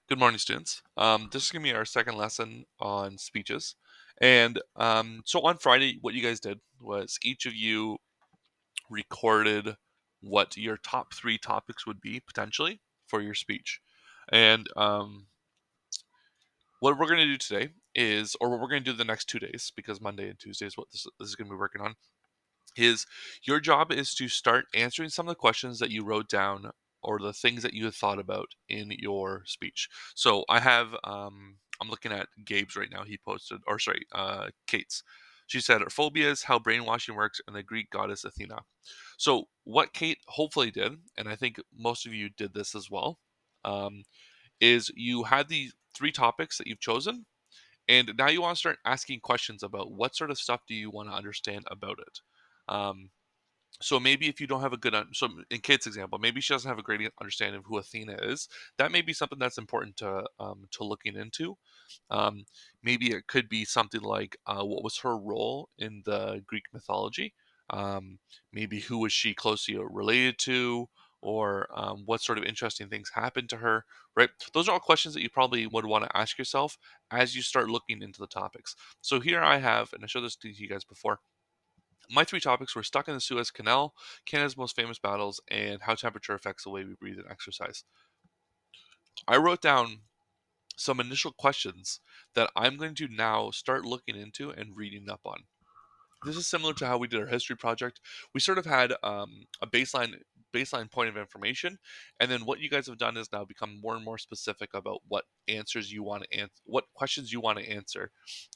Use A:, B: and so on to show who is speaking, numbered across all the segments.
A: Good morning, students. This is going to be our second lesson on speeches. And on Friday, what you guys did was each of you recorded what your top three topics would be potentially for your speech. And what we're going to do today is, or what we're going to do the next 2 days, because Monday and Tuesday is what this is going to be working on, is your job is to start answering some of the questions that you wrote down or the things that you had thought about in your speech. So I'm looking at Gabe's right now. He posted, or sorry, Kate's. She said, phobias, how brainwashing works, and the Greek goddess Athena. So what Kate hopefully did, and I think most of you did this as well, um, is you had the three topics that you've chosen, and now you want to start asking questions about what sort of stuff do you want to understand about it. Um, so maybe if you don't have a so in Kate's example, maybe she doesn't have a great understanding of who Athena is. That may be something that's important to looking into. Um, Maybe it could be something like what was her role in the Greek mythology? Um, Maybe who was she closely related to, or what sort of interesting things happened to her? Right? Those are all questions that you probably would want to ask yourself as you start looking into the topics. So here I have, and I showed this to you guys before. My three topics were stuck in the Suez Canal, Canada's most famous battles, and how temperature affects the way we breathe and exercise. I wrote down some initial questions that I'm going to now start looking into and reading up on. This is similar to how we did our history project. We sort of had a baseline point of information, and then what you guys have done is now become more and more specific about what answers you want to answer, what questions you want to answer,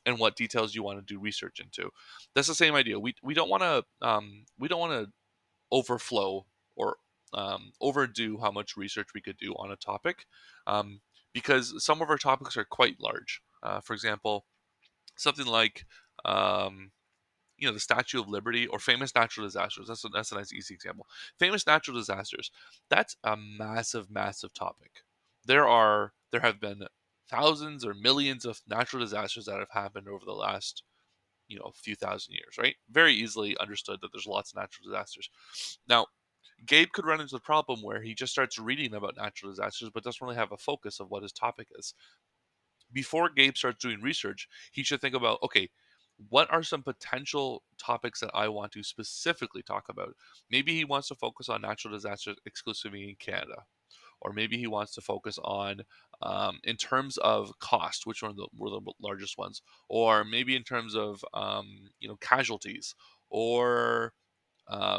A: and what details you want to do research into. That's the same idea. We don't want to overflow or overdo how much research we could do on a topic, um, because some of our topics are quite large. For example, something like um, the Statue of Liberty or famous natural disasters. That's a nice easy example. Famous natural disasters. That's a massive, massive topic. There have been thousands or millions of natural disasters that have happened over the last few thousand years. Right? Very easily understood that there's lots of natural disasters. Now, Gabe could run into the problem where he just starts reading about natural disasters but doesn't really have a focus of what his topic is. Before Gabe starts doing research, he should think about, okay, what are some potential topics that I want to specifically talk about? Maybe he wants to focus on natural disasters exclusively in Canada, or maybe he wants to focus on, in terms of cost, which one were the largest ones, or maybe in terms of casualties, or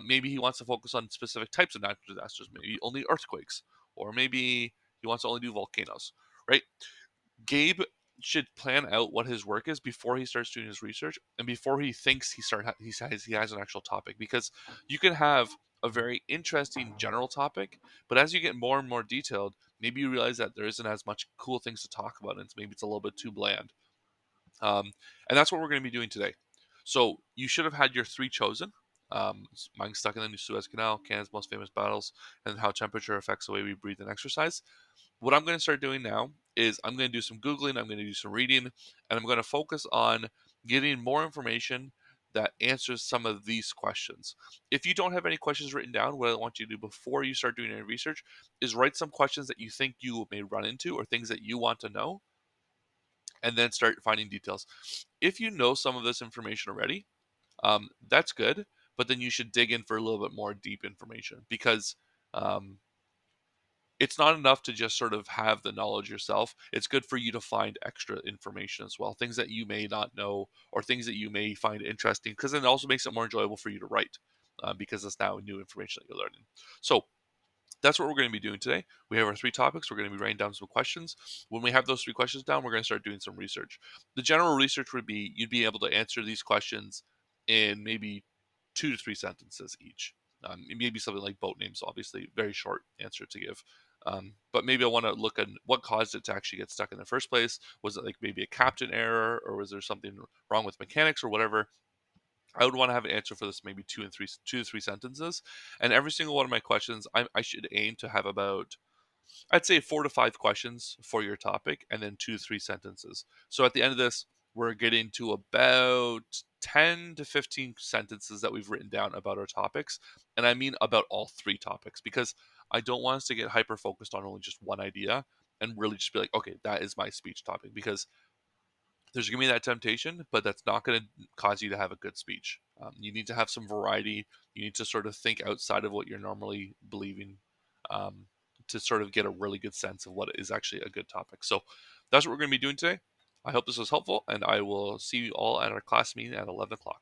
A: maybe he wants to focus on specific types of natural disasters, maybe only earthquakes, or maybe he wants to only do volcanoes, right? Gabe should plan out what his work is before he starts doing his research and before he thinks he has an actual topic, because you can have a very interesting general topic, but as you get more and more detailed, maybe you realize that there isn't as much cool things to talk about, and maybe it's a little bit too bland. And that's what we're going to be doing today. So you should have had your three chosen. Mine stuck in the Suez Canal, Canada's most famous battles, and how temperature affects the way we breathe and exercise. What I'm going to start doing now is I'm going to do some Googling, I'm going to do some reading, and I'm going to focus on getting more information that answers some of these questions. If you don't have any questions written down, what I want you to do before you start doing any research is write some questions that you think you may run into or things that you want to know, and then start finding details. If you know some of this information already, that's good, but then you should dig in for a little bit more deep information, because um, it's not enough to just sort of have the knowledge yourself. It's good for you to find extra information as well, things that you may not know or things that you may find interesting, because then it also makes it more enjoyable for you to write, because it's now new information that you're learning. So that's what we're going to be doing today. We have our three topics. We're going to be writing down some questions. When we have those three questions down, we're going to start doing some research. The general research would be you'd be able to answer these questions in maybe 2 to 3 sentences each. Maybe something like boat names, obviously, very short answer to give. But maybe I want to look at what caused it to actually get stuck in the first place. Was it like maybe a captain error, or was there something wrong with mechanics or whatever? I would want to have an answer for this, maybe 2 to 3 sentences. And every single one of my questions, I should aim to have about, I'd say 4 to 5 questions for your topic, and then 2 to 3 sentences. So at the end of this, we're getting to about 10 to 15 sentences that we've written down about our topics. And I mean about all three topics, because I don't want us to get hyper focused on only just one idea. and really just be like, okay, that is my speech topic, because there's going to be that temptation, but that's not going to cause you to have a good speech. You need to have some variety. You need to sort of think outside of what you're normally believing, um, to sort of get a really good sense of what is actually a good topic. So that's what we're going to be doing today. I hope this was helpful, and I will see you all at our class meeting at 11 o'clock.